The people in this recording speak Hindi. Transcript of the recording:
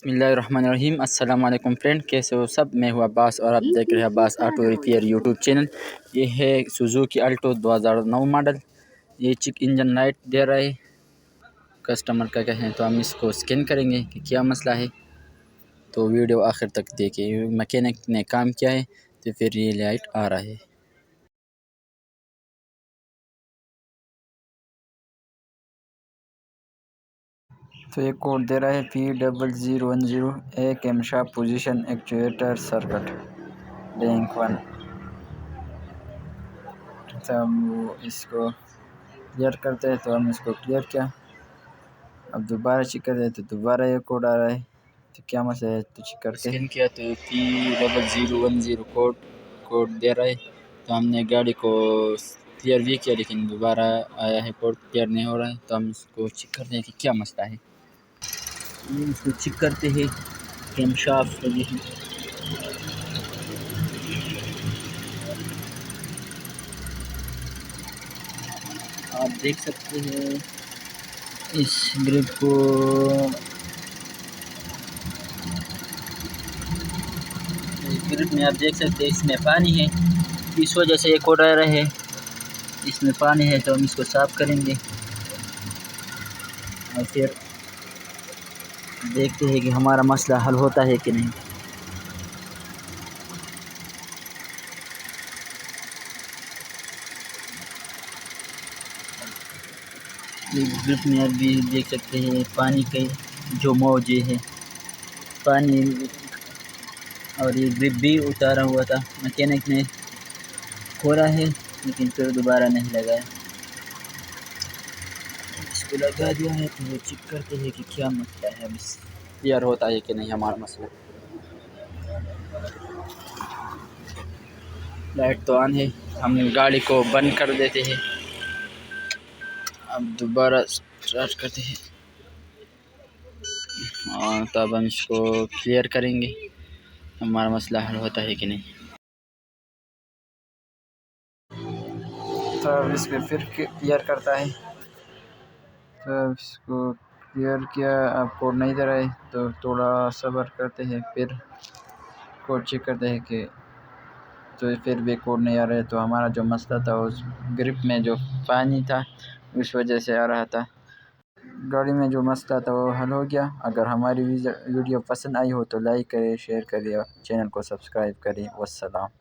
बिस्मिल्लाहिर्रहमानिर्रहीम। अस्सलाम वालेकुम फ्रेंड, कैसे हो सब। मैं हूँ अब्बास और आप देख रहे हैं Abbas auto repair YouTube channel. ये है सुजुकी अल्टो 2009 मॉडल। ये चिक इंजन लाइट दे रहा है। कस्टमर का कहें तो हम इसको स्कैन करेंगे कि क्या मसला है, तो वीडियो आखिर तक देखिए। मैकेनिक ने काम किया है तो फिर ये लाइट आ रहा है। तो ये कोड दे रहा है P0010 A camshaft position actuator circuit link 1। तो हम इसको क्लियर करते हैं, तो हम इसको क्लियर किया। अब दोबारा चेक करते हैं तो दोबारा ये कोड आ रहा है। तो क्या मसला है, तो चेक करके स्कैन किया तो P0010 कोड दे रहा है। तो हमने गाड़ी को क्लियर भी किया लेकिन दोबारा आया है, कोड क्लियर नहीं हो रहा है। तो हम इसको चेक करते हैं कि क्या मसला है। इसको चेक करते हैं कैमशाफ्ट पोजीशन। आप देख सकते हैं इस ग्रिप को, इस ग्रिप में आप देख सकते हैं इसमें पानी है, इस वजह से ये कोड आ रहा है। इसमें पानी है तो हम इसको साफ करेंगे और फिर देखते हैं कि हमारा मसला हल होता है कि नहीं। ग्रिप में आप भी देख सकते हैं पानी के जो मौजे है, पानी। और ये ग्रिप भी उतारा हुआ था, मैकेनिक ने खोला है लेकिन फिर दोबारा नहीं लगाया। इसको लगा दिया है तो चेक करते हैं कि क्या मसला है, अब क्लियर होता है कि नहीं हमारा मसला। लाइट तो ऑन है, हम गाड़ी को बंद कर देते हैं। अब दोबारा स्टार्ट करते हैं और तब हम इसको क्लियर करेंगे हमारा मसला हल होता है कि नहीं। तो अब इसको फिर क्लियर करता है। तो अब इसको क्लियर किया, अब कोड नहीं दे रहा है तो थोड़ा सब्र करते हैं, फिर कोड चेक करते हैं कि तो फिर भी कोड नहीं आ रहा है। तो हमारा जो मसला था उस ग्रिप में जो पानी था उस वजह से आ रहा था। गाड़ी में जो मसला था वो हल हो गया। अगर हमारी वीडियो पसंद आई हो तो लाइक करें, शेयर करें और चैनल को सब्सक्राइब करें। वस्सलाम।